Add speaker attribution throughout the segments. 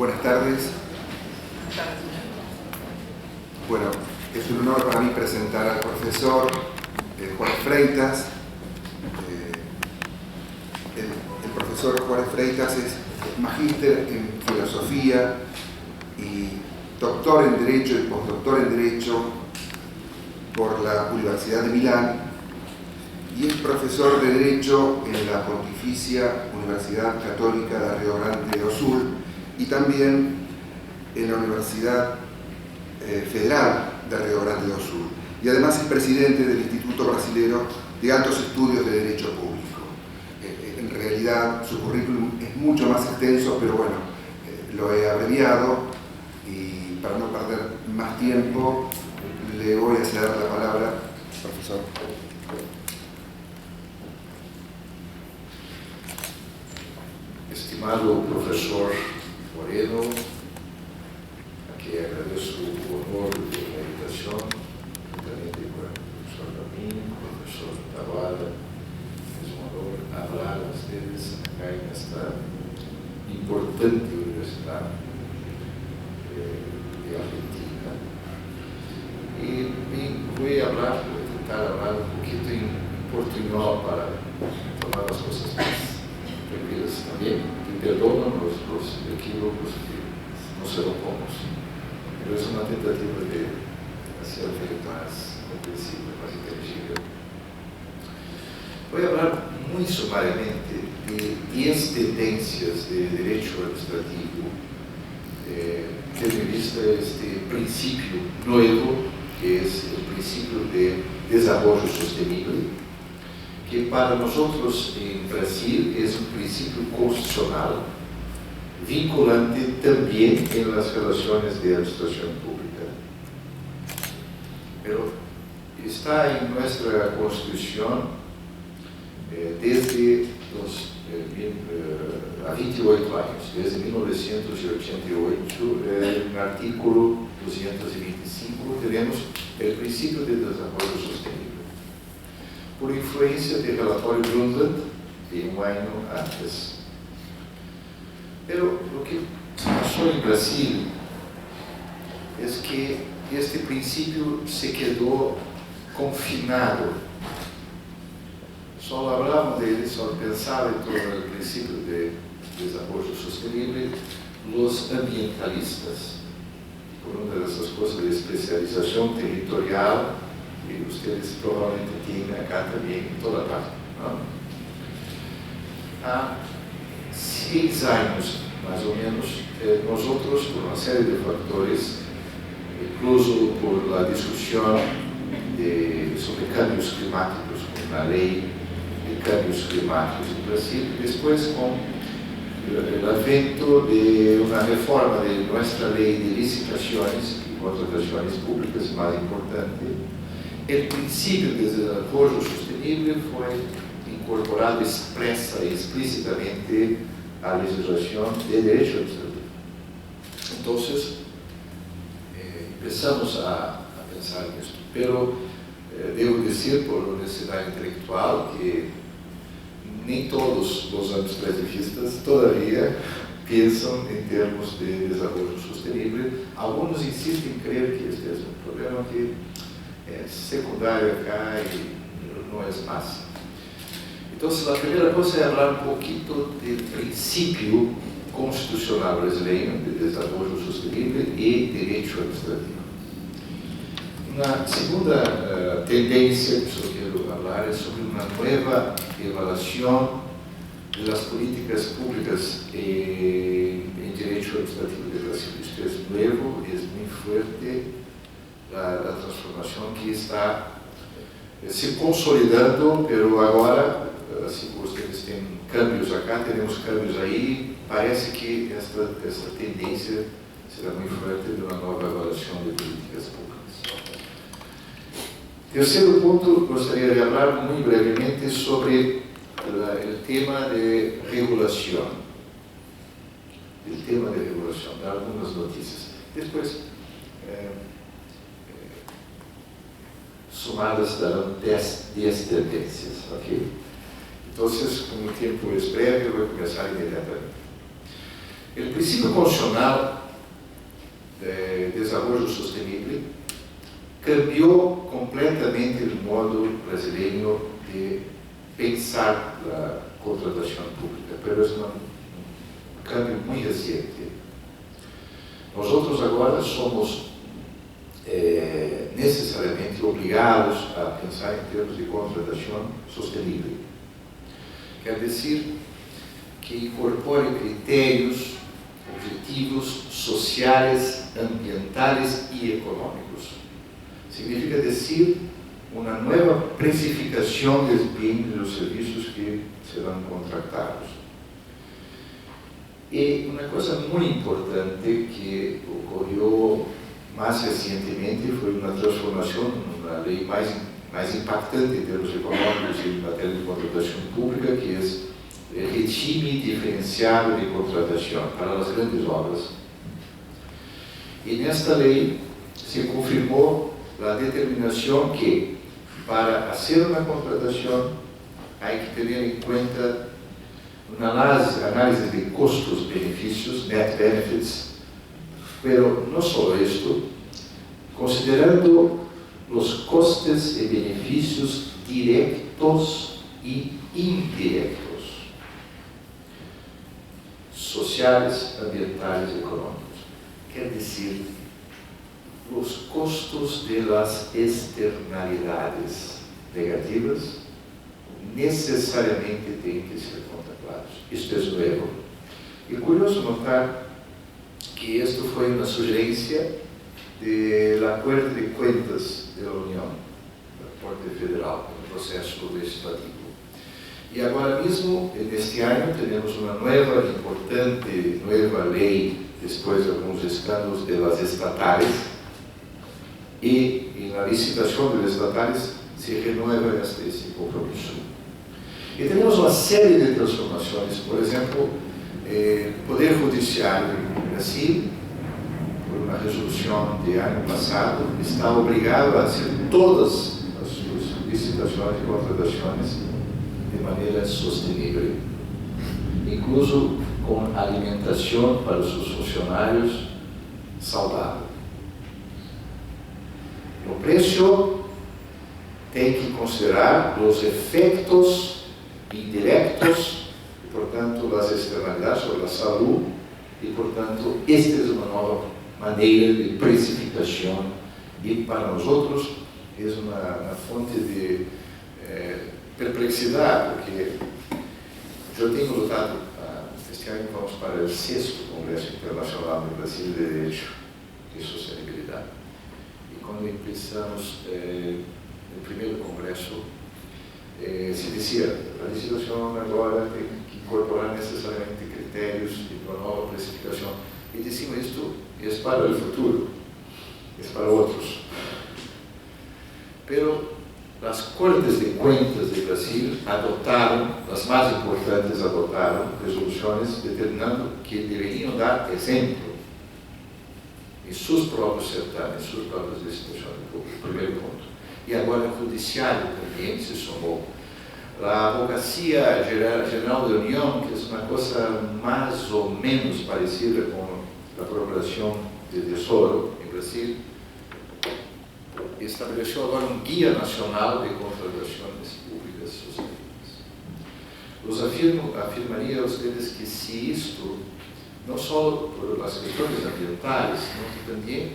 Speaker 1: Buenas tardes. Bueno, es un honor para mí presentar al profesor Juárez Freitas. El profesor Juárez Freitas es magíster en filosofía y doctor en Derecho y postdoctor en Derecho por la Universidad de Milán, y es profesor de Derecho en la Pontificia Universidad Católica de Río Grande do Sul y también en la Universidad Federal de Río Grande do Sul. Y además es presidente del Instituto Brasilero de Altos Estudios de Derecho Público. En realidad su currículum es mucho más extenso, pero bueno, lo he abreviado y para no perder más tiempo le voy a ceder la palabra, profesor.
Speaker 2: Estimado profesor Moreno, a quien agradeço o honor de la invitación, juntamente con el profesor Ramín, profesor Taboada, es un honor hablar a ustedes acá en esta importante universidad de Argentina. Y voy a intentar hablar un poquito en portuñol para tomar las cosas más tranquilas también. Y perdonan los equívocos que no serán pocos. Pero es una tentativa de hacer más comprensible, más inteligible. Voy a hablar muy sumariamente de 10 tendencias de derecho administrativo teniendo en vista este principio nuevo, que es el principio de desarrollo sostenible, que para nosotros en Brasil es un principio constitucional, vinculante también en las relaciones de administración pública. Pero está en nuestra Constitución desde há 28 anos, desde 1988, no artículo 225, teremos o princípio de desenvolvimento sustentável, por influência do relatório Brundtland, de ano antes. Pero o que passou em Brasil é que este princípio se quedou confinado. Só hablamos dele, só pensava em todo o princípio de desenvolvimento sustentável os ambientalistas, por uma dessas coisas de especialização territorial que vocês provavelmente têm acá também em toda parte. Não? Há 6 anos, mais ou menos, nós outros, por uma série de fatores, incluso por a discussão sobre câmbios climáticos, com a lei de câmbios climáticos no Brasil, e depois com o advento de uma reforma de nossa lei de licitações e contratações públicas, mais importante, o princípio de desenvolvimento sustentável foi incorporado expressa e explicitamente à legislação de direito administrativo. Então, começamos a pensar nisso. Pero devo dizer, por honestidade intelectual, que nem todos os administrativistas todavia pensam em termos de desenvolvimento sustentável. Alguns insistem em crer que este é um problema que é secundário acá e não é mais. Então, a primeira coisa é falar um pouquinho do princípio constitucional brasileiro de desenvolvimento sustentável e direito administrativo. Uma segunda tendência que eu quero falar é sobre uma nova evaluação das políticas públicas em direito administrativo do Brasil. Isto é novo, é muito forte, a transformação que está se consolidando, pero agora, assim como vocês têm câmbios acá, teremos câmbios aí, parece que essa tendência será muito forte de uma nova avaliação de políticas públicas. Terceiro ponto, gostaria de falar muito brevemente sobre o tema de regulação. O tema de regulação, dar algumas notícias. Depois, somadas darão 10 tendências, ok? Então, como o tempo é breve, eu vou começar imediatamente. O princípio constitucional de desenvolvimento sustenible cambiou completamente o modo brasileiro de pensar a contratação pública, mas é um cambio muito recente. Nós outros agora somos necessariamente obrigados a pensar em termos de contratação sustentável. Quer dizer, que incorpore critérios, objetivos sociais, ambientais e econômicos. Significa dizer uma nova precificação dos bens e dos serviços que serão contratados. E uma coisa muito importante que ocorreu mais recentemente foi uma transformação na lei mais impactante em termos econômicos e em matéria de contratação pública, que é o regime diferenciado de contratação para as grandes obras. E nesta lei se confirmou a determinação que, para fazer uma contratação, há que ter em conta uma análise de custos-benefícios, net benefits, pero não só isto, considerando os custos e benefícios diretos e indiretos, sociais, ambientais e econômicos. Quer dizer, os custos das externalidades negativas necessariamente têm que ser contemplados. Isto é novo. E curioso notar que isto foi uma sugerência do Acordo de Contas da União, da Corte Federal, no processo legislativo. E agora mesmo, neste ano, temos uma nova, importante, nova lei, depois de alguns escândalos das estatais, e na licitação das estatais se renova esse compromisso. E temos uma série de transformações, por exemplo, o Poder Judiciário do Brasil, por uma resolução de ano passado, está obrigado a fazer todas as suas licitações e contratações de maneira sustentável, incluso com alimentação para os seus funcionários saudável. No preço, tem que considerar os efeitos indiretos, e, portanto, as externalidades sobre a saúde, e, portanto, esta é uma nova maneira de precificação, e para nós outros é uma fonte de perplexidade, porque eu tenho lutado, este ano vamos para o 6º Congresso Internacional do Brasil de Direito e Sustentabilidade. E quando começamos o primeiro congresso, se dizia, a licitação agora tem que incorporar necessariamente critérios de uma nova precificação. E dizíamos isto é para o futuro, é para outros. Pero as Cortes de Contas do Brasil adotaram, as mais importantes adotaram resoluções determinando que deveriam dar exemplo em seus próprios certames, em suas próprias licitações públicas, primeiro ponto. E agora o Judiciário também se somou. A Advocacia Geral da União, que é uma coisa mais ou menos parecida com a Procuração de Tesouro em Brasil, estabeleceu agora um Guia Nacional de Contratações Públicas Sustentáveis. Afirmaria a vocês que se isto, não só por as questões ambientais, mas também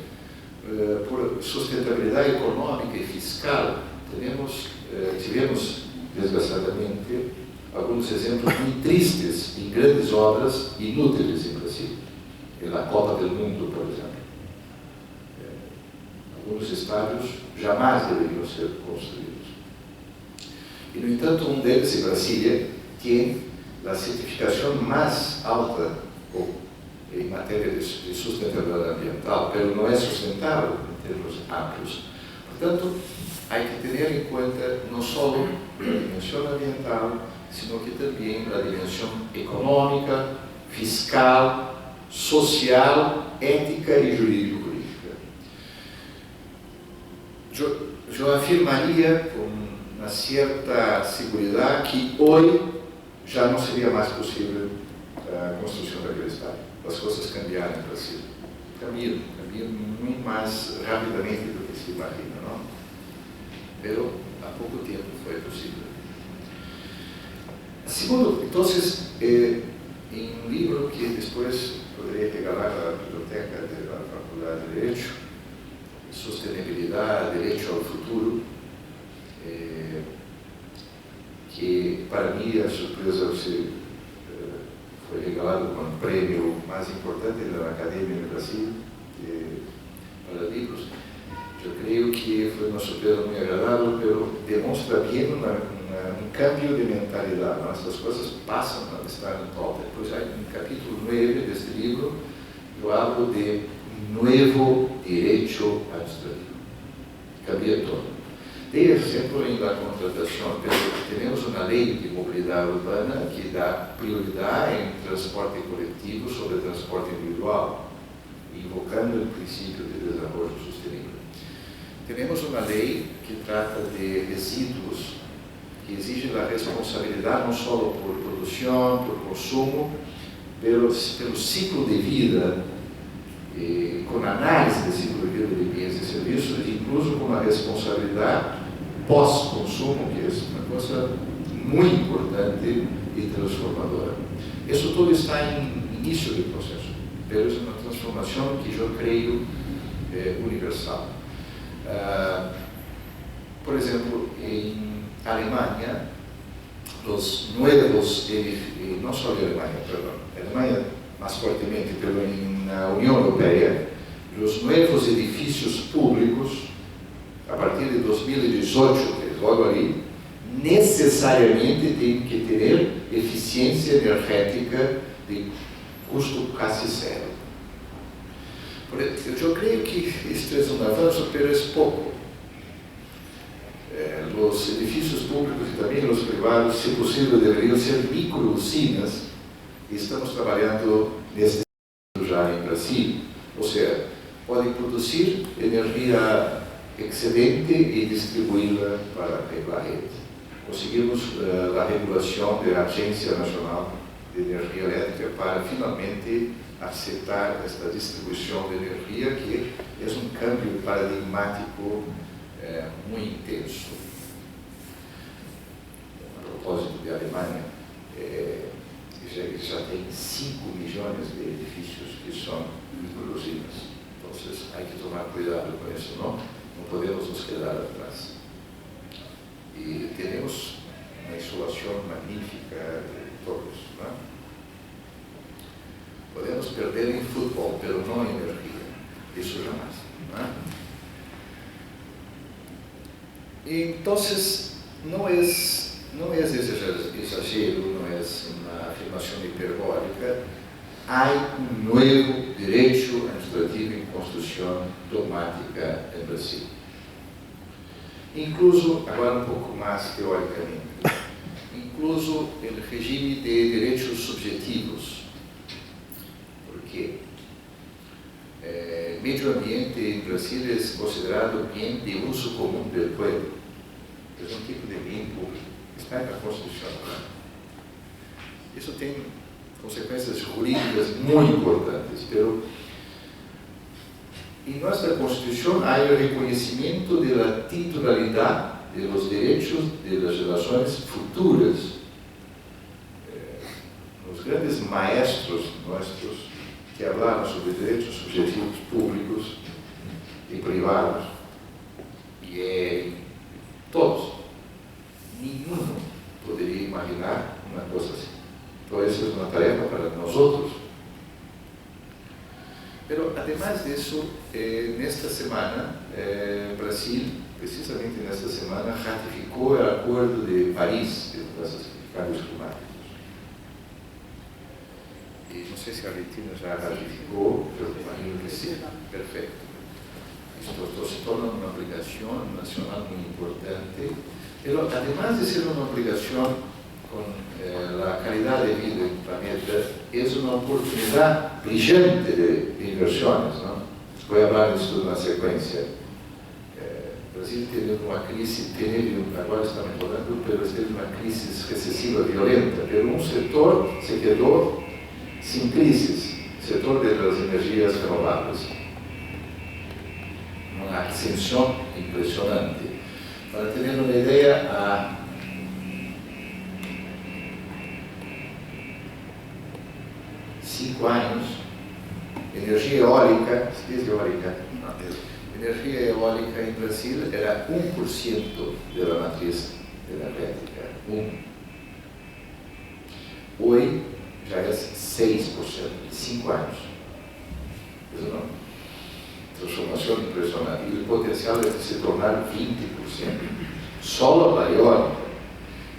Speaker 2: por sustentabilidade econômica e fiscal, tivemos, desgraçadamente, alguns exemplos muito tristes em grandes obras inúteis em Brasil. Na Copa do Mundo, por exemplo. Alguns estádios jamais deveriam ser construídos. E, no entanto, um deles, em Brasília, tem a certificação mais alta em matéria de sustentabilidade ambiental, mas não é sustentável em termos amplos. Portanto, há que ter em conta não só a dimensão ambiental, sino que também a dimensão econômica, fiscal, social, ética e jurídico-política. Eu afirmaria com uma certa segurança que hoje já não seria mais possível a construção daquele estádio. as coisas cambiaram no Brasil. Caminham muito mais rapidamente do que se imagina, não? Mas há pouco tempo foi possível. Segundo, então, em um livro que depois poderia regalar à biblioteca da Faculdade de Direito, Sustentabilidade, Direito ao Futuro, que para mim a surpresa foi regalado com o prêmio mais importante da Academia no Brasil para livros. Eu creio que foi uma surpresa muito agradável, mas demonstra bem um cambio de mentalidade. Essas coisas passam a estar no top. Depois, no capítulo 9 deste livro, eu hablo de novo direito administrativo. Cambia todo. Tem exemplo em la contratação, temos uma lei de mobilidade urbana que dá prioridade em transporte coletivo sobre transporte individual, invocando o princípio de desenvolvimento sustentável. Temos uma lei que trata de resíduos, que exige a responsabilidade não só por produção, por consumo, pelo ciclo de vida, com análise do ciclo de vida de bens e serviços, incluso com a responsabilidade pós-consumo, que é uma coisa muito importante e transformadora. Isso tudo está em início do processo, mas é uma transformação que eu creio universal. Por exemplo, em Alemanha, os novos edifícios, não só em Alemanha, perdão, Alemanha mais fortemente, na União Europeia, os novos edifícios públicos, a partir de 2018, que é logo ali, necessariamente têm que ter eficiência energética de custo quase zero. Eu creio que isto é um avanço, mas é pouco. Os edifícios públicos e também os privados, se possível, deveriam ser micro-usinas. Estamos trabalhando nesse já em Brasil, ou seja, podem produzir energia excedente e distribuí-la para a rede. Conseguimos a regulação da Agência Nacional de Energia Elétrica para finalmente aceitar esta distribuição de energia, que é um câmbio paradigmático muito intenso. A propósito de Alemanha, já tem 5 milhões de edifícios que são micro-usinas. Então, há que tomar cuidado com isso, não podemos nos quedar atrás. E temos uma insolação magnífica de todos, não? Podemos perder em futebol, mas não em energia. Isso jamais. Não? Então, não é exagero, não é uma afirmação hiperbólica. Há um novo direito administrativo em construção domática no Brasil. Incluso, agora um pouco mais teoricamente, incluso o regime de direitos subjetivos. Porque meio ambiente em Brasil é considerado bem de uso comum do povo. É um tipo de bem público. Está na Constituição. Isso tem consequências jurídicas muito importantes, mas em nossa Constituição há o reconhecimento da titularidade dos direitos das gerações futuras. Os grandes maestros nossos que falaram sobre direitos subjetivos públicos e privados, e todos, nenhum poderia imaginar uma coisa assim. Então, essa é uma tarefa para nós outros. Mas, ademais disso, nesta semana, Brasil, precisamente nesta semana, ratificou o Acordo de Paris de mudanças de câmbios climáticos. E não sei se a Argentina já ratificou, eu imagino que sim. Perfeito. Isto se torna uma obrigação nacional muito importante. Mas, además de ser uma obrigação com a qualidade de vida do planeta, é uma oportunidade brilhante de inversões. Não? Vou falar disso na sequência. O Brasil teve uma crise, agora está melhorando, mas teve uma crise recessiva violenta, pero um setor se quedou sem crises, setor de las energías renovables. Una ascensión impresionante. Para tener una idea, a cinco años, energía eólica, ¿se dice eólica? No, energía eólica en Brasil era 1% de la matriz energética. Hoy já é 6% em 5 anos. Isso não? Transformação impressionante. E o potencial é de se tornar 20%. Solo a eólica.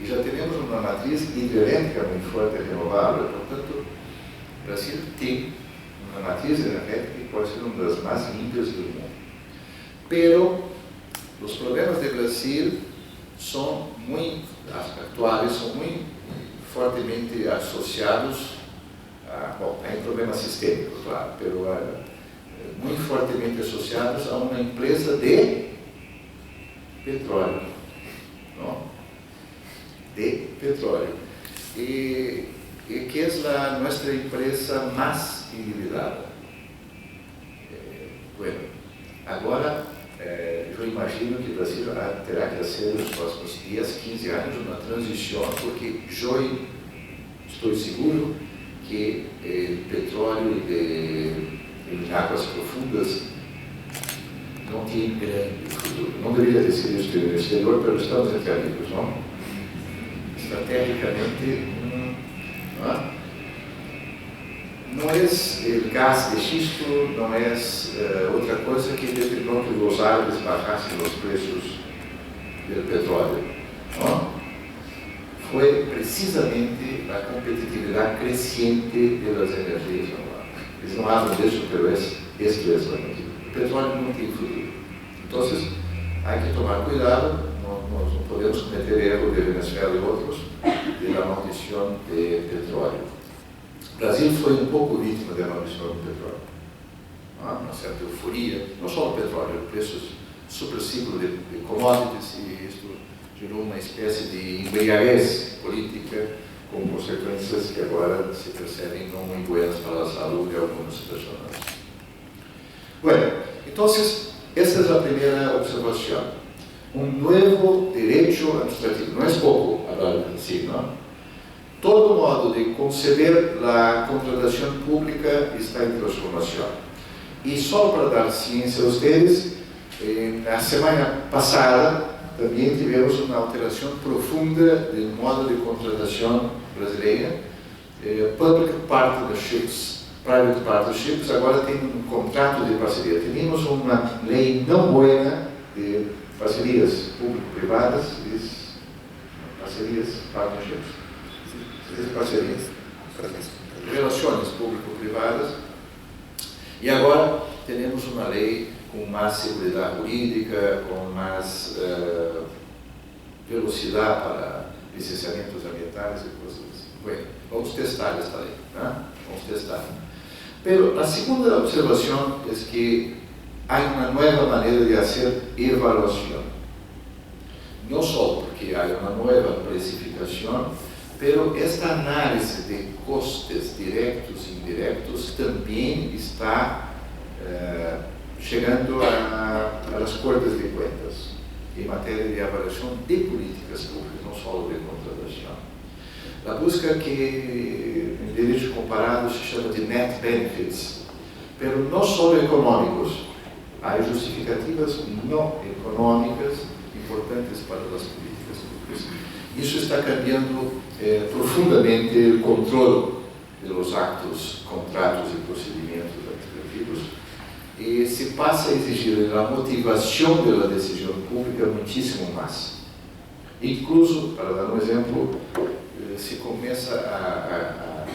Speaker 2: E já temos uma matriz hidrelétrica muito forte e renovável. Portanto, o Brasil tem uma matriz energética que pode ser uma das mais limpas do mundo. Pero, os problemas do Brasil são muito atuais, são muito fortemente associados a, bom, é um problema sistêmico, claro, pero muito fortemente associados a uma empresa de petróleo, não? De petróleo, e que é a nossa empresa mais endividada. Bueno, agora eu imagino que o Brasil terá que fazer nos próximos 10, 15 anos uma transição, porque eu estou seguro que o petróleo em águas profundas não tem grande futuro. Não deveria ter sido isso no exterior, mas estamos entre amigos, não? Estrategicamente, não é o gás de xisto, não é outra coisa que determinou que os árabes baixassem os preços do petróleo. Não? Foi precisamente a competitividade crescente das energias renováveis. Eles não hablam disso, mas este é o motivo. O petróleo não tem futuro. Então, há que tomar cuidado, nós não podemos cometer erro de Venezuela e outros da maldição de petróleo. O Brasil foi um pouco vítima da maldição do petróleo. Uma certa euforia, não só no petróleo, preços superciclo de commodities, e isto gerou uma espécie de embriaguez política, com consequências que agora se percebem não muito buenas para a saúde de algumas pessoas. Bueno, então, essa é a primeira observação. Novo direito administrativo, não é pouco falar assim, não? Todo modo de conceber a contratação pública está em transformação. E só para dar ciência a vocês, na semana passada também tivemos uma alteração profunda do modo de contratação brasileira. Public partnerships, private partnerships, agora tem um contrato de parceria. Tínhamos uma lei não boa de parcerias público-privadas, parcerias, partnerships. Parcerias, relações público-privadas, e agora temos uma lei com mais segurança jurídica, com mais velocidade para licenciamentos ambientais e coisas assim. Bueno, vamos testar esta lei, né? Vamos testar. Pero a segunda observação é que há uma nova maneira de fazer avaliação. Não só porque há uma nova precificação, pero esta análise de custos diretos e indiretos também está chegando às Cortes de Contas, em matéria de avaliação de políticas públicas, não só de contratação. A busca que em direito comparado se chama de net benefits, pero não só econômicos, há justificativas não econômicas importantes para as políticas públicas. Isso está cambiando profundamente o controle dos actos, contratos e procedimentos administrativos, e se passa a exigir a motivação da decisão pública muitíssimo mais. Incluso, para dar um exemplo, se começa a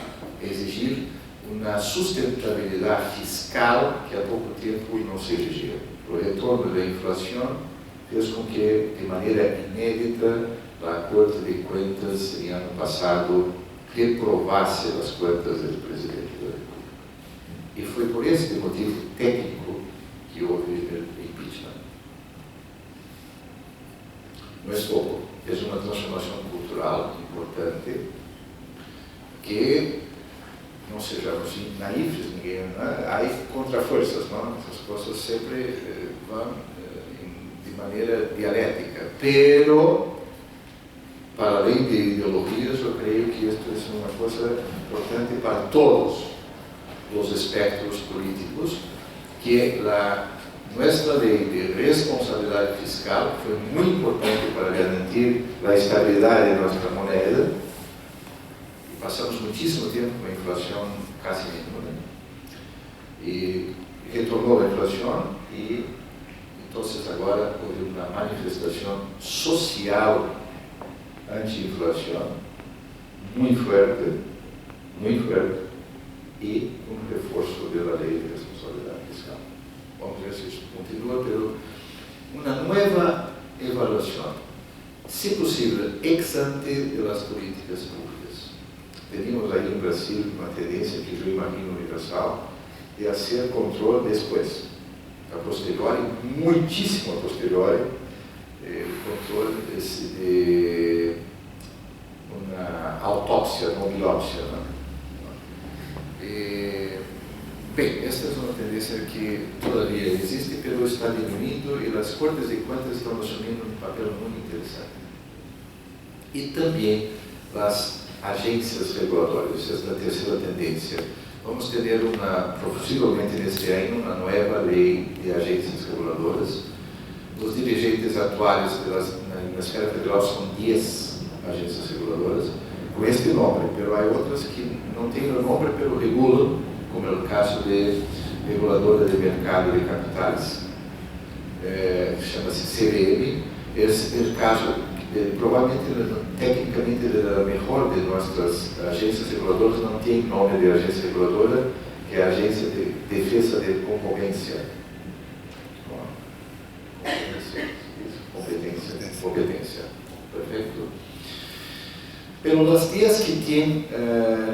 Speaker 2: exigir uma sustentabilidade fiscal que há pouco tempo não se exigia. O retorno da inflação fez com que, de maneira inédita, a Corte de Contas, em ano passado, reprovasse as contas do presidente da República. E foi por este motivo técnico que houve o impeachment. Não é pouco, é uma transformação cultural importante que não sejamos naivos, ninguém, né? Há contraforças, não? Essas coisas sempre vão de maneira dialética, pero para além de ideologias, eu creio que isto é uma coisa importante para todos os espectros políticos, que é a nossa lei de responsabilidade fiscal, que foi muito importante para garantir a estabilidade de nossa moeda. E passamos muitíssimo tempo com a inflação quase mínima, né? E retornou a inflação e então agora houve uma manifestação social anti-inflação muito forte e um reforço da lei de responsabilidade fiscal. Vamos ver se isso continua, pero uma nova avaliação, se possível, ex ante das políticas públicas. Temos aí no Brasil uma tendência que eu imagino universal de fazer controle depois, a posteriori, muitíssimo a posteriori, controle de uma autópsia, não biópsia, né? Bem, esta é uma tendência que todavia existe, mas está diminuindo e as Cortes de Contas estão assumindo um papel muito interessante. E também as agências regulatórias, essa é a terceira tendência. Vamos ter possivelmente neste ano, uma nova lei de agências reguladoras. Os dirigentes atuais na esfera federal são 10 agências reguladoras, com este nome, mas há outras que não têm o nome, mas regulam, como é o caso de reguladora de mercado de capitais, chama-se CVM. Esse é o caso, provavelmente, tecnicamente, a melhor de nossas agências reguladoras, não tem nome de agência reguladora, que é a Agência de Defesa de Concorrência. Competência. Perfeito. Pero nas dias que têm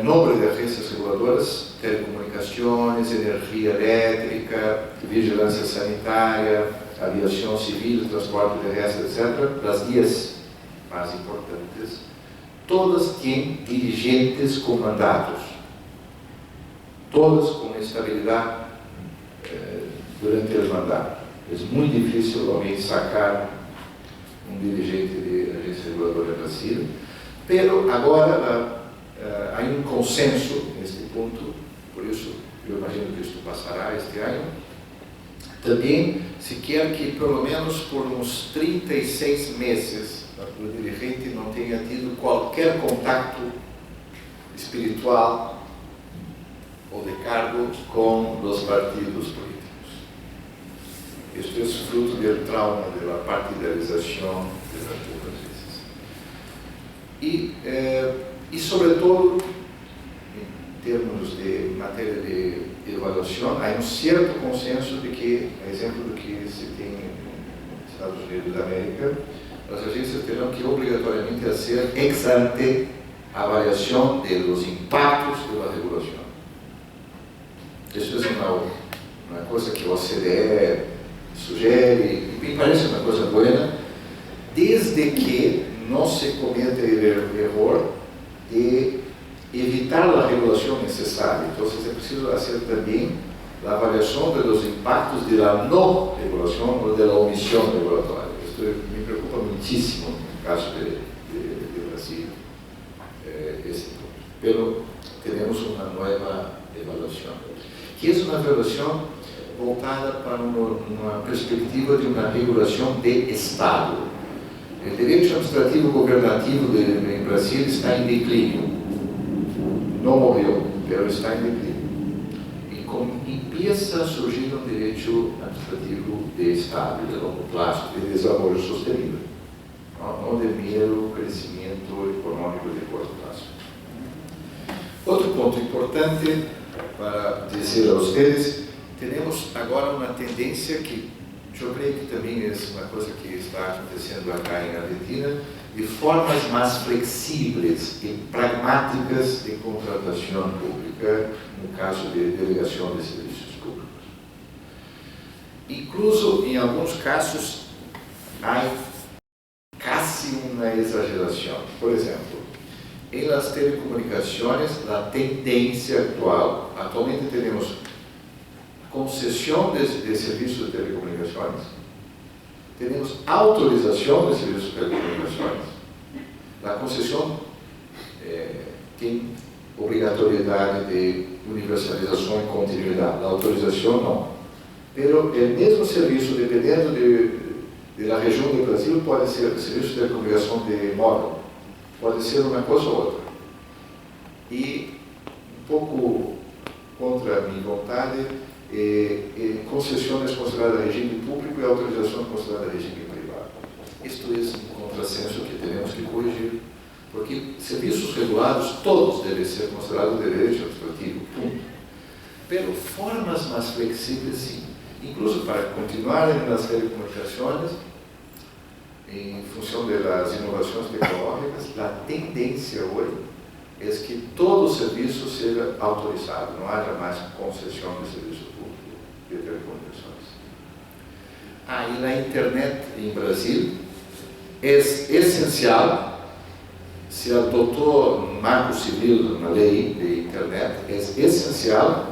Speaker 2: nome de agências reguladoras, telecomunicações, energia elétrica, vigilância sanitária, aviação civil, transporte terrestre, etc., das dias mais importantes, todas têm dirigentes com mandatos, todas com estabilidade durante o mandato. É muito difícil alguém sacar um dirigente de agência reguladora no Brasil, mas agora há um consenso neste ponto, por isso eu imagino que isto passará este ano. Também se quer que pelo menos por uns 36 meses o dirigente não tenha tido qualquer contato espiritual ou de cargo com os partidos políticos. Isto é fruto do trauma da partidarização das democracias. E, sobretudo, em termos de matéria de avaliação, há um certo consenso de que, a exemplo do que se tem nos Estados Unidos da América, as agências terão que obrigatoriamente fazer ex ante a avaliação dos impactos da regulação. Isso é uma coisa que a OCDE sugere, e me parece uma coisa boa, desde que não se cometa o erro de evitar a regulação necessária. Então, é preciso fazer também a avaliação dos impactos da não regulação ou da omissão regulatória. Isso me preocupa muitíssimo no caso de Brasil, esse ponto. Pero teremos uma nova avaliação, que é uma avaliação voltada para uma perspectiva de uma regulação de Estado. O direito administrativo governativo em Brasil está em declínio. Não morreu, mas está em declínio. E empieza a surgir um direito administrativo de Estado, de longo prazo, de desenvolvimento sustentável, não de mero crescimento econômico de curto prazo. Outro ponto importante para dizer a vocês, temos agora uma tendência que eu creio que também é uma coisa que está acontecendo acá em Argentina, de formas mais flexíveis e pragmáticas de contratação pública, no caso de delegação de serviços públicos. Incluso, em alguns casos, há quase uma exageração. Por exemplo, en las telecomunicaciones, la tendencia actual, actualmente tenemos concesión de servicios de telecomunicaciones, tenemos autorización de servicios de telecomunicaciones. La concesión tiene obrigatoriedad de universalización y continuidad, la autorización no. Pero el mismo servicio, dependiendo de la región de Brasil, puede ser servicio de telecomunicación de móvil, puede ser una cosa u otra. Y un poco contra mi voluntad, concesión es considerada regime público y autorización considerada regime privado. Esto es un contrasenso que tenemos que corregir, porque servicios regulados todos deben ser considerados de derecho administrativo, punto. Pero formas más flexibles sí. Incluso para continuar en las telecomunicaciones, en función de las innovaciones tecnológicas, la tendencia hoy es que todo servicio sea autorizado, no haya más concesión de servicio público de telecomunicaciones. Y la Internet en Brasil es esencial. Se adoptó un marco civil, una ley de Internet, es esencial,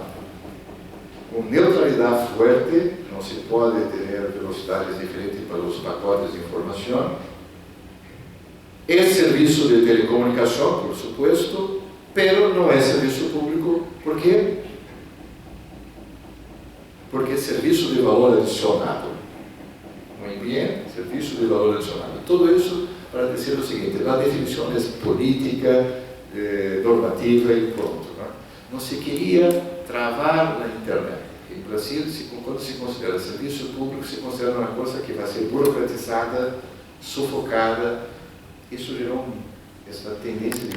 Speaker 2: con neutralidad fuerte, no se puede tener velocidades diferentes para los pacotes de información. Es servicio de telecomunicación, por supuesto, pero no es servicio público. ¿Por qué? Porque es servicio de valor adicionado. Muy bien, servicio de valor adicionado. Todo eso para decir lo siguiente: la definición es política, normativa y pronto. No se quería trabar la Internet. En Brasil, cuando se considera servicio público, se considera una cosa que va a ser burocratizada, sofocada. Eso generó esta tendencia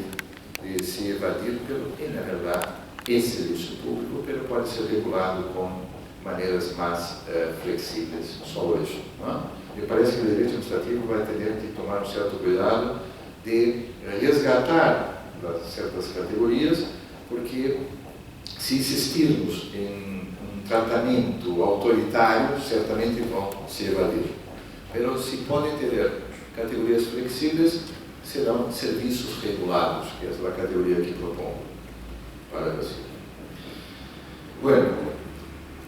Speaker 2: de se evadir, pero en la verdad es servicio público, pero puede ser regulado con maneiras más flexibles, só isso. Me parece que o direito administrativo vai ter que tomar um certo cuidado de resgatar certas categorias, porque se insistirmos em um tratamento autoritário, certamente vão se evadir. Mas se podem ter categorias flexíveis, serão serviços regulados, que é a categoria que propongo para o Brasil. Bueno,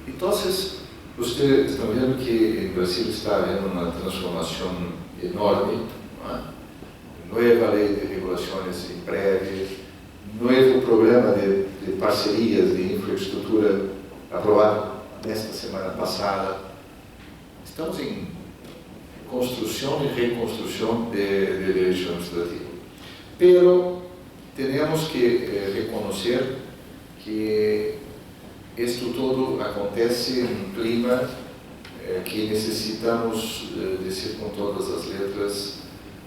Speaker 2: entonces, ustedes están viendo que en Brasil está habiendo una transformación enorme, ¿no? Nueva ley de regulaciones en breve, nuevo programa de parcerias de infraestructura aprobado esta semana pasada. Estamos en construcción y reconstrucción de derecho administrativo. Pero tenemos que reconocer que esto todo acontece en un clima que necesitamos decir con todas las letras,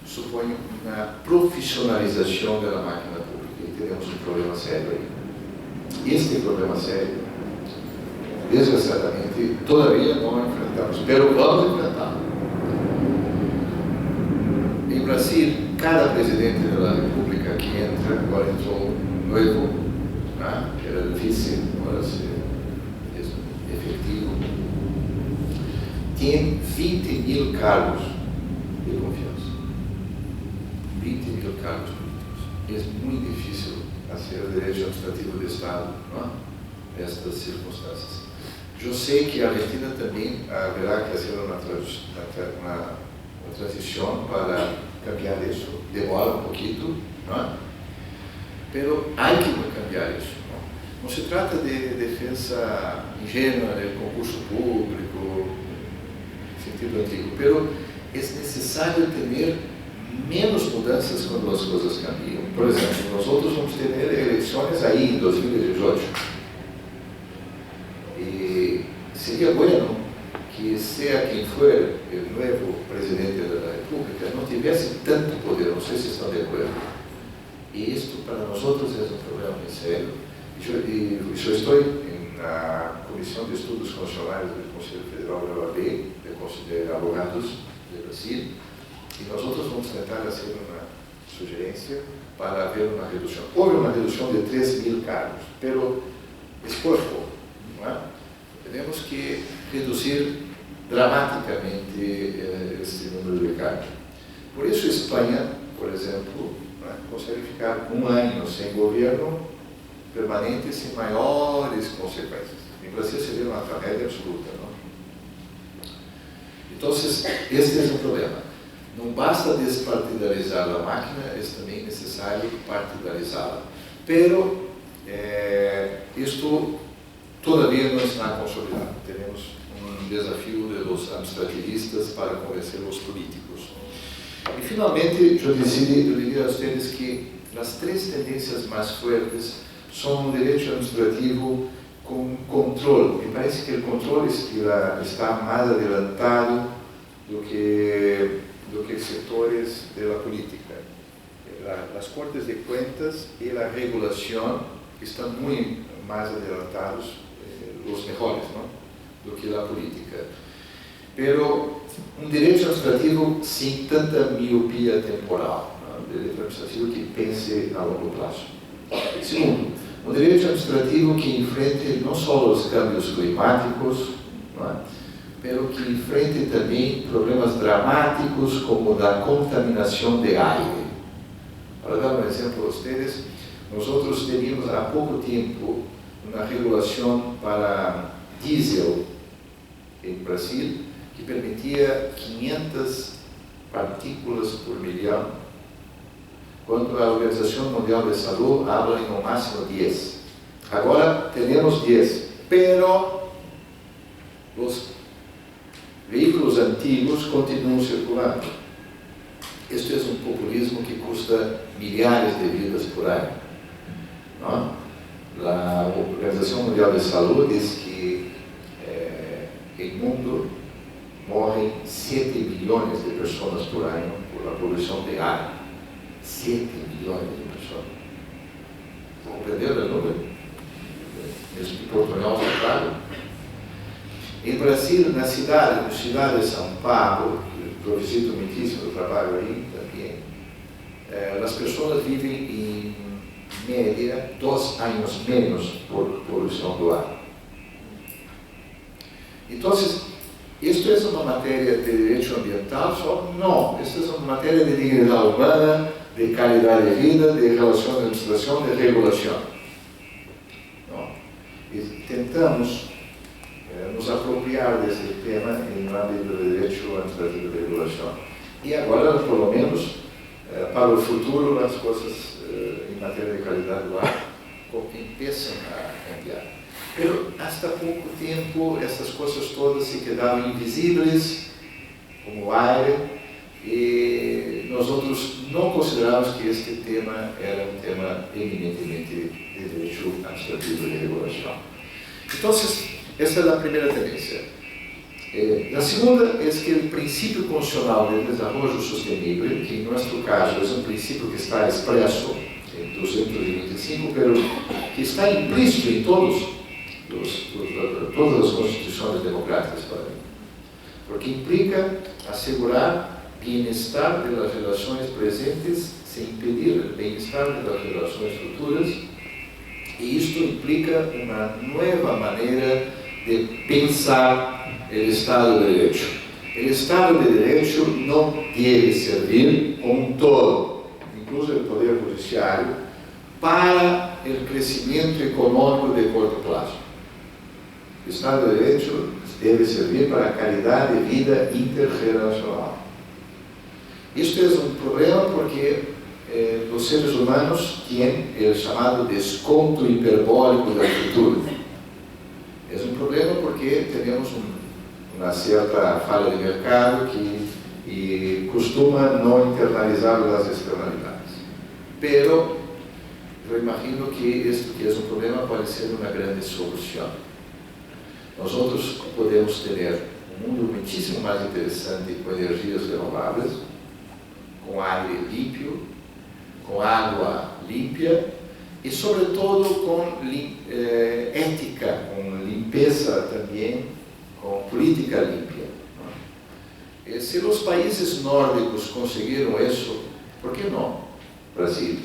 Speaker 2: supone una profesionalización de la máquina pública, y tenemos un problema serio ahí. Este problema serio, desgraciadamente, todavía no enfrentamos, pero vamos a enfrentarlo. En Brasil, cada presidente de la República que entra, agora entrou nuevo, que era difícil, ahora es efectivo, tiene 20.000 cargos de confianza. 20.000 cargos políticos. Es muy difícil hacer derecho administrativo de Estado, en estas circunstancias. Yo sé que Argentina también habrá que hacer una transición para cambiar eso. Demora un poquito, pero hay que cambiar eso. No se trata de defensa ingênua del concurso público, en sentido antiguo, pero es necesario tener menos mudanças quando as coisas cambiam. Por exemplo, nosotros vamos tener elecciones ahí en 2018. Y sería bueno que sea quien fuera el nuevo presidente de la República no tuviese tanto poder, no sé si están de acuerdo. Y esto para nosotros es un problema muy serio. Yo estoy en la Comisión de Estudos Constitucionales del Consejo Federal de la OAB, del Consejo de Abogados de Brasil, y nosotros vamos a intentar hacer una sugerencia para haber una reducción. Hubo una reducción de 3.000 cargos, pero es poco, tenemos que reducir dramáticamente este número de cargos. Por eso España, por ejemplo, não é? Consegue ficar um ano sem governo permanente sem maiores consequências. Em Brasil seria uma tragédia absoluta, não? Então, este é o problema. Não basta despartidarizar a máquina, é também necessário partidarizá-la. Pero, isto todavia não está consolidado. Temos um desafio dos administrativistas para convencer os políticos. E, finalmente, eu diria a vocês que as três tendências mais fortes são um direito administrativo com controle. Me parece que o controle está mais adelantado do que setores da política. As Cortes de Contas e a regulação estão muito mais adelantados, os melhores, não? Do que a política. Pero um direito administrativo sem tanta miopia temporal, não? Um direito administrativo que pense a longo prazo. Segundo, um direito administrativo que enfrente não só os câmbios climáticos, não é? Pero que enfrente também problemas dramáticos como da contaminação de aire. Para dar um exemplo a vocês, nós teníamos há pouco tempo uma regulação para diesel em Brasil que permitia 500 partículas por milhão, quando a Organização Mundial de Saúde habla em no máximo 10. Agora temos 10, pero os veículos antigos continuam circulando. Este é um populismo que custa milhares de vidas por ano. Não? A Organização Mundial de Saúde diz que no mundo morrem 7 milhões de pessoas por ano por a poluição de ar. 7 milhões de pessoas. Compreenderam o número? Mesmo que Portugal é claro. Em Brasil, na cidade de São Paulo, eu visito muitíssimo, trabalho aí também, as pessoas vivem em média 2 anos menos por poluição do ar. Então, isto é uma matéria de direito ambiental só? Não, isto é uma matéria de dignidade humana, de qualidade de vida, de relação de administração, de regulação. Não? E tentamos nos apropriar desse tema em âmbito do direito administrativo de regulação. E agora, pelo menos, para o futuro, as coisas em matéria de qualidade do ar começam a cambiar. Mas, há pouco tempo, essas coisas todas se quedavam invisíveis, como o ar, e nós não consideramos que este tema era um tema eminentemente de direito administrativo de regulação. Então, essa é a primeira tendência. A segunda é que o princípio constitucional de desenvolvimento sustentável, que em nosso caso é um princípio que está expresso em 225, mas que está implícito em todas as constituições democráticas, porque implica assegurar bem-estar das relações presentes sem impedir o bem-estar das relações futuras, e isto implica uma nova maneira de pensar o Estado de Direito. O Estado de Direito não deve servir como um todo, incluso o Poder Judiciário, para o crescimento econômico de curto prazo. O Estado de Direito deve servir para a qualidade de vida intergeracional. Isto é um problema porque os seres humanos têm o chamado desconto hiperbólico do futuro. É um problema porque temos uma certa falha de mercado que costuma não internalizar as externalidades. Pero eu imagino que este que é um problema pode ser uma grande solução. Nós podemos ter um mundo muitíssimo mais interessante com energias renováveis, com ar limpo, com água limpa e, sobretudo, com ética, com limpeza também, com política limpa. E se os países nórdicos conseguiram isso, por que não Brasil?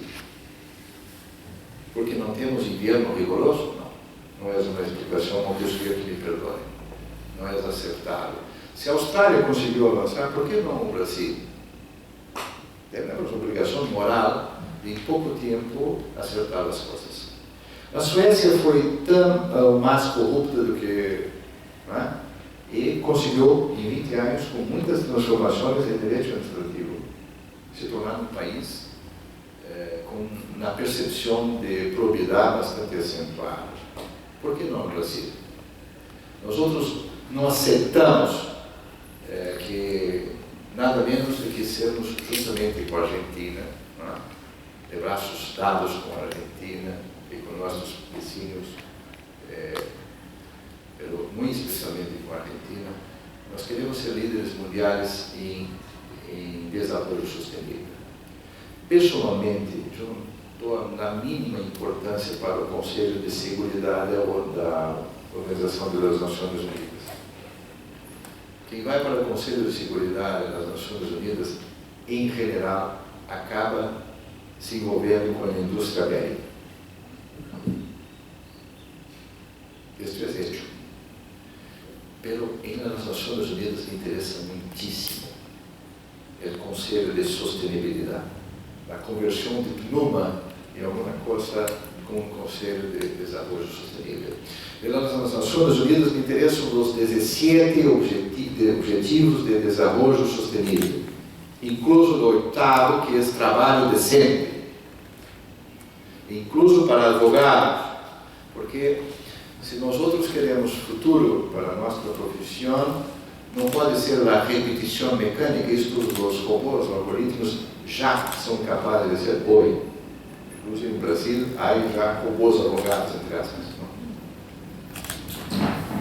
Speaker 2: Porque não temos inverno rigoroso? Não é uma explicação, não gostaria que me perdoem. Não é acertável. Se a Austrália conseguiu avançar, por que não o Brasil? Temos obrigação moral de em pouco tempo acertar as coisas. A Suécia foi tão mais corrupta do que... e conseguiu, em 20 anos, com muitas transformações em direito administrativo, se tornar um país com uma percepção de probidade bastante acentuada. Por que não no Brasil? Nós outros não aceitamos que nada menos do que sermos justamente com a Argentina, de braços dados com a Argentina e com nossos vizinhos, muito especialmente com a Argentina. Nós queremos ser líderes mundiais em desenvolvimento sustentável. Pessoalmente, eu não dou a mínima importância para o Conselho de Seguridade da Organização das Nações Unidas. Quem vai para o Conselho de Seguridade das Nações Unidas, em geral, acaba se envolvendo com a indústria bélica. Isto é hecho. Pero em las Nações Unidas interessa muitíssimo o Conselho de Sustentabilidade. A conversão de pluma em alguma coisa com o Conselho de Desenvolvimento Sustentável. Nas Nações Unidas me interessam os 17 Objetivos de Desenvolvimento Sustentável, incluso o 8º, que é trabalho decente, incluso para advogados, porque se nós outros queremos futuro para a nossa profissão, não pode ser a repetição mecânica. Isto os robôs, os algoritmos já são capazes de ser hoje. Inclusive no Brasil, há já robôs advogados, entre aspas.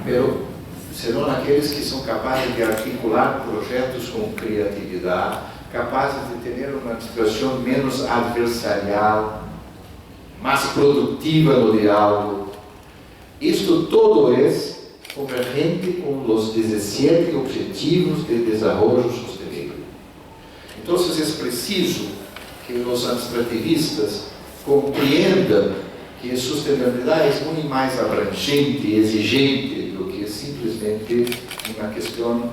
Speaker 2: Pero serão aqueles que são capazes de articular projetos com criatividade, capazes de ter uma situação menos adversarial, mais produtiva no diálogo. Isto todo é convergente com os 17 Objetivos de Desenvolvimento Sustentável. Então, é preciso que os administrativistas compreendam que a sustentabilidade é muito mais abrangente e exigente do que simplesmente uma questão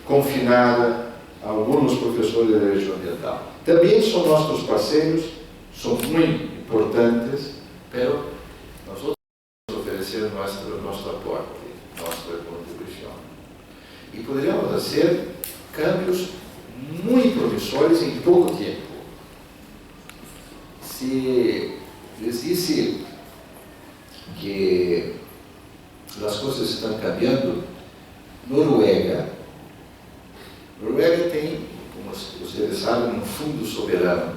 Speaker 2: confinada a alguns professores de direito ambiental. Também são nossos parceiros, são muito importantes, mas nós vamos oferecer nosso aporte, nossa contribuição. E poderíamos fazer câmbios muito promissores em pouco tempo. Se les disse que as coisas estão cambiando, Noruega tem, como vocês sabem, um fundo soberano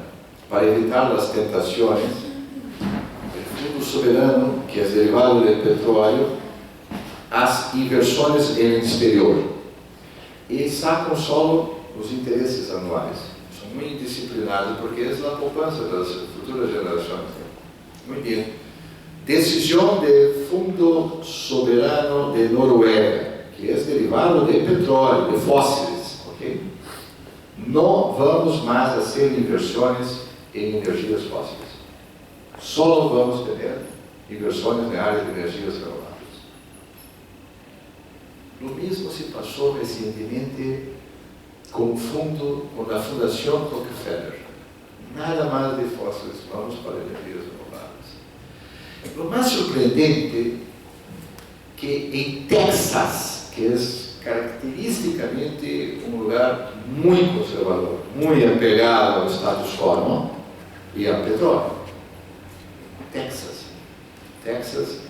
Speaker 2: para evitar as tentações. O fundo soberano, que é derivado do petróleo, as inversões no exterior, e sacam só os interesses anuais. São muito disciplinados porque é a poupança das futuras gerações. Muito bem. Decisão do Fundo Soberano de Noruega, que é derivado de petróleo, de fósseis. Okay? Não vamos mais fazer inversões em energias fósseis. Só vamos ter inversões na área de energias renováveis. O mesmo se passou recentemente com a Fundação Rockefeller. Nada mais de fósseis, vamos para energias renováveis. O mais surpreendente é que em Texas, que é caracteristicamente um lugar muito conservador, muito apegado ao status quo e ao petróleo, Texas,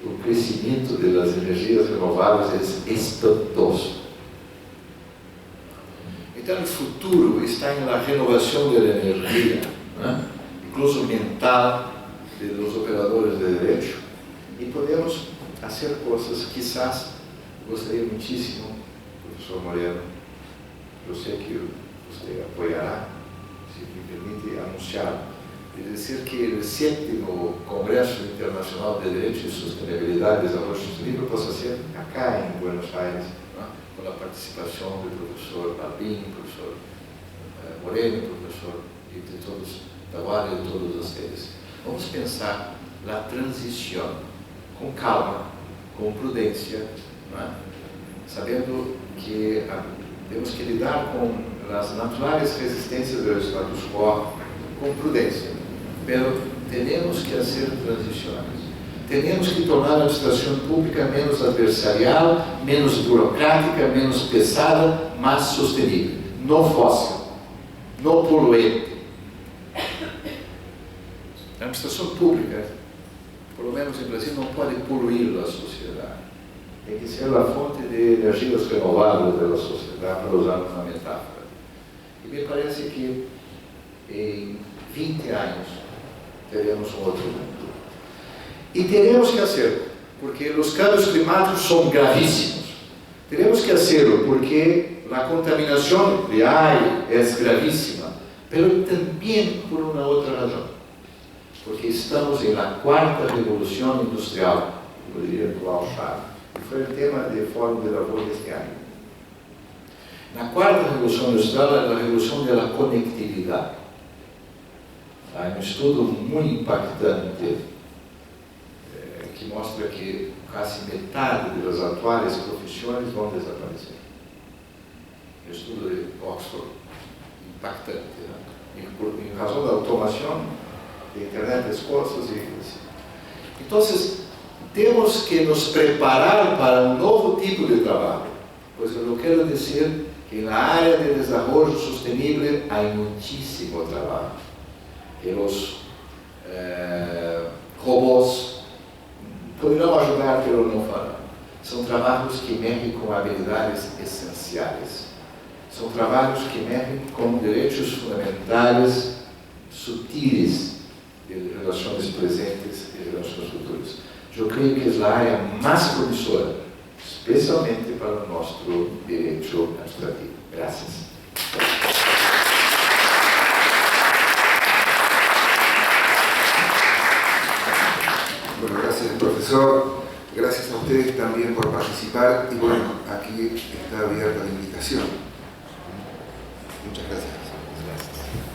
Speaker 2: o crescimento das energias renováveis é espantoso. Então, o futuro está na renovação da energia, incluso mental, dos operadores de direito, e podemos fazer coisas, quizás, gostaria muitíssimo, professor Moreno, eu sei que você apoiará, se me permite anunciar, de dizer que o 7º Congresso Internacional de Direito e Sustentabilidade e Desenvolvimento Sustentável possa ser acá em Buenos Aires, com a participação do professor Albin, professor Moreno, professor e de todos, da área de todos vocês. Vamos pensar na transição com calma, com prudência, sabendo que temos que lidar com as naturais resistências do status quo, con prudencia, pero tenemos que hacer transiciones. Tenemos que tornar a administración pública menos adversarial, menos burocrática, menos pesada, más sostenible, no fósil, no poluente. A administração pública, por lo menos em Brasil, não pode poluir a sociedade. Tem que ser a fonte de energias renováveis da sociedade, para usar uma metáfora. E me parece que em 20 anos teremos um outro mundo. E teremos que hacerlo, porque os cambios climáticos são gravíssimos. Teremos que hacerlo porque a contaminação de ar é gravíssima, mas também por uma outra razão. Porque estamos na quarta revolução industrial, como diria Klaus Schwab, que foi o tema do Fórum de Davos deste ano. Na quarta revolução industrial é a revolução da conectividade. Há um estudo muito impactante que mostra que quase metade das atuais profissões vão desaparecer. O estudo de Oxford, impactante, né? Em razão da automação, de internet das coisas e assim. Então, temos que nos preparar para um novo tipo de trabalho, pois eu quero dizer que na área de desenvolvimento sustentável há muitíssimo trabalho. Que os robôs poderão ajudar, mas não farão. São trabalhos que mexem com habilidades essenciais. São trabalhos que mexem com direitos fundamentais sutis de relações presentes e relações futuras. Eu creio que é a área mais promissora, especialmente para o nosso direito administrativo. Graças.
Speaker 1: Bueno, gracias, profesor. Gracias a ustedes también por participar. Y bueno, aquí está abierta la invitación. Muchas gracias.
Speaker 2: Gracias.